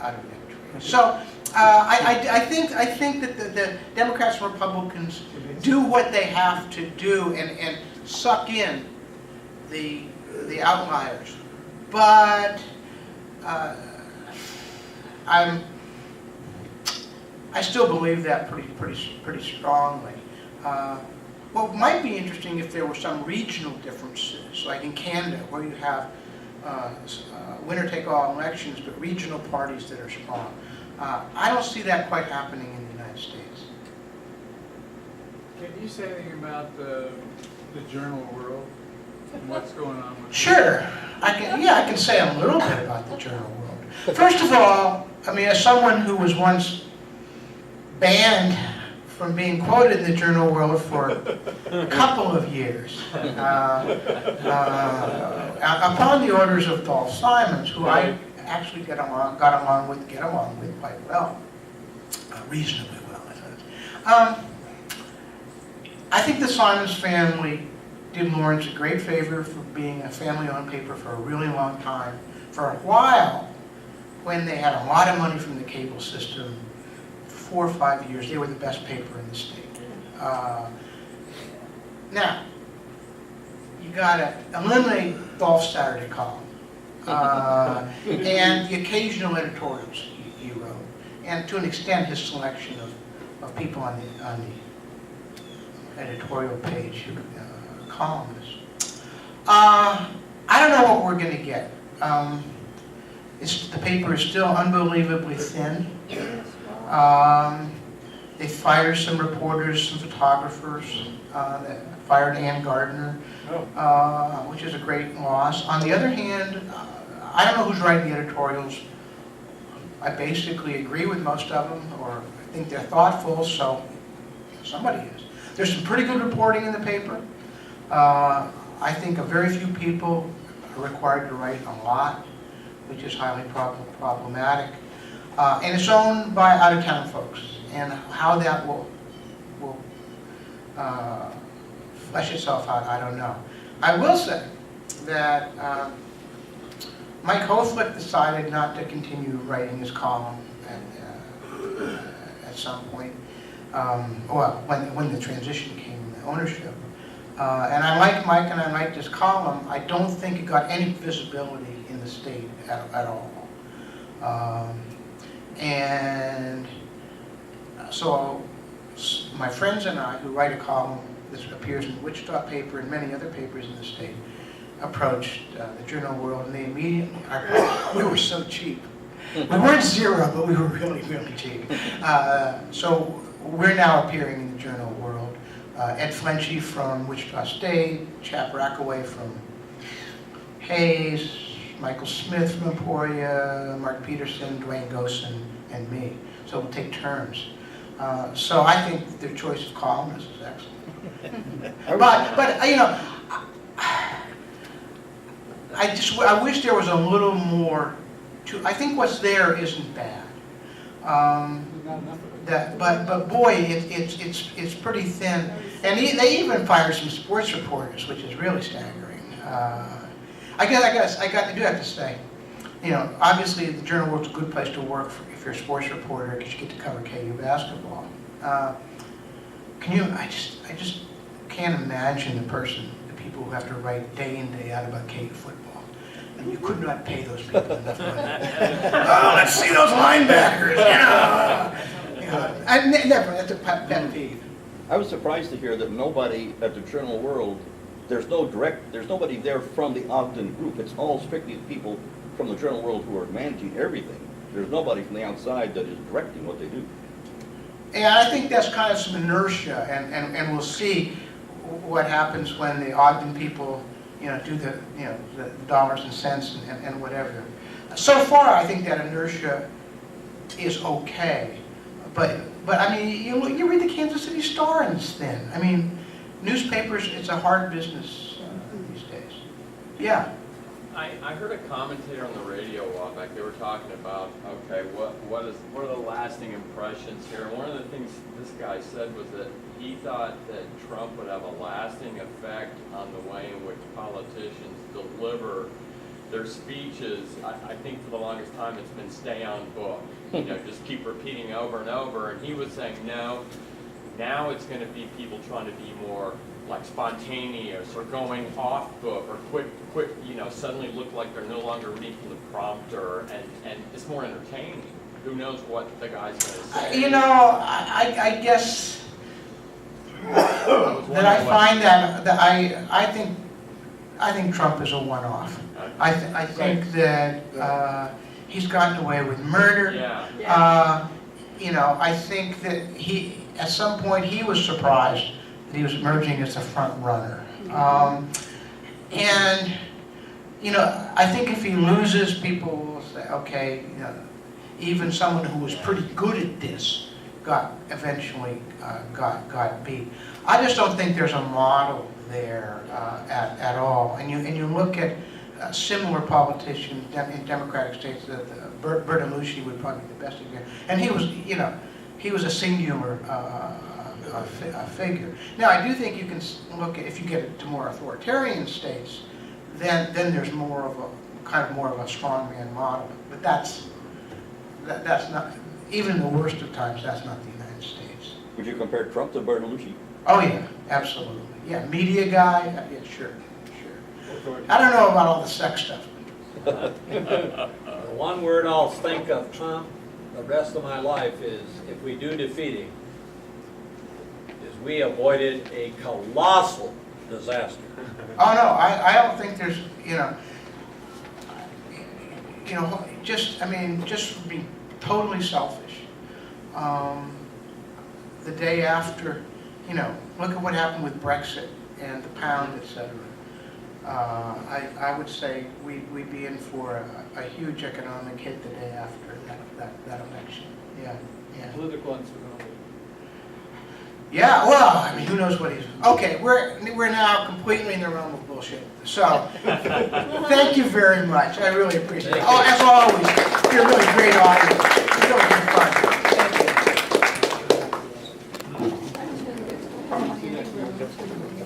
out of victory. So I think that the Democrats and Republicans do what they have to do and suck in the outliers, but I still believe that pretty strongly. What might be interesting if there were some regional differences, like in Canada, where you have winner-take-all elections, but regional parties that are strong. I don't see that quite happening in the United States. Can you say anything about the journal world and what's going on with Sure, I can say a little bit about the journal world. First of all, I mean, as someone who was once banned from being quoted in the journal world for a couple of years, upon the orders of Dolph Simons, who I actually got along with quite well, reasonably well, I thought. I think the Simons family did Lawrence a great favor for being a family-owned paper for a really long time. For a while, when they had a lot of money from the cable system, 4 or 5 years, they were the best paper in the state. Now, you gotta eliminate Dolph's Saturday column and the occasional editorials he wrote, and to an extent his selection of people on the editorial page, columnists. I don't know what we're going to get. The paper is still unbelievably thin. They fired some reporters, some photographers. They fired Ann Gardner, which is a great loss. On the other hand, I don't know who's writing the editorials. I basically agree with most of them, or I think they're thoughtful, so somebody is. There's some pretty good reporting in the paper. I think a very few people are required to write a lot, which is highly problematic. And it's owned by out-of-town folks, and how that will flesh itself out, I don't know. I will say that Mike Hoflick decided not to continue writing his column at some point. Well, when the transition came in ownership. And I like Mike and I liked his column. I don't think it got any visibility in the state at all. And so my friends and I, who write a column that appears in the Wichita paper and many other papers in the state, approached the Journal World, and they immediately, we were so cheap. We weren't zero, but we were really, really cheap. So we're now appearing in the Journal World. Ed Flenchy from Wichita State, Chap Rackaway from Hayes, Michael Smith from Emporia, Mark Peterson, Dwayne Gosen, and me. So we'll take turns. So I think their choice of columnists is excellent. But you know, I wish there was a little more to. I think what's there isn't bad. But boy, it's pretty thin, and they even fire some sports reporters, which is really staggering. I do have to say, you know, obviously the Journal World's a good place to work if you're a sports reporter, because you get to cover KU basketball. I just can't imagine the people who have to write day in, day out about KU football. And you could not pay those people enough money. Oh, let's see those linebackers, I never, that's a pet peeve. I was surprised to hear that nobody at the Journal World, there's nobody there from the Ogden group. It's all strictly the people from the Journal World who are managing everything. There's nobody from the outside that is directing what they do. And I think that's kind of some inertia, and we'll see what happens when the Ogden people, you know, do the dollars and cents and whatever. So far, I think that inertia is okay. But I mean, you read the Kansas City Star and it's thin. I mean, newspapers, it's a hard business these days. Yeah. I heard a commentator on the radio a while back. They were talking about, okay, what are the lasting impressions here? And one of the things this guy said was that he thought that Trump would have a lasting effect on the way in which politicians deliver their speeches, I think for the longest time it's been stay on book. You know, just keep repeating over and over. And he was saying, no, now it's going to be people trying to be more like spontaneous or going off book or quick, you know, suddenly look like they're no longer reading from the prompter, and it's more entertaining. Who knows what the guy's going to say? You know, I guess that I find that I think Trump is a one-off. I think that he's gotten away with murder. Yeah. You know, I think that at some point he was surprised that he was emerging as a front runner. And you know, I think if he loses, people will say, okay, you know, even someone who was pretty good at this eventually got beat. I just don't think there's a model there at all. And you look at similar politicians in Democratic states. Bertolucci would probably be the best example. And he was, you know, he was a singular figure. Now, I do think you can look at, if you get to more authoritarian states, then there's more of a strongman model. But that's not, even in the worst of times, that's not the United States. Would you compare Trump to Bertolucci? Oh yeah, absolutely. Yeah, media guy. Yeah, sure. I don't know about all the sex stuff. The one word I'll think of Trump the rest of my life is, if we do defeat him, is we avoided a colossal disaster. Oh no, I don't think there's, you know, just, I mean, just being totally selfish. The day after, you know, look at what happened with Brexit and the pound, etc. I would say we'd be in for a huge economic hit the day after that election. Yeah. Political instability. Yeah, well, I mean, who knows what he's... Okay, we're now completely in the realm of bullshit. So, thank you very much. I really appreciate it. Oh, as always, you're a really great audience. It's really good fun. Thank you.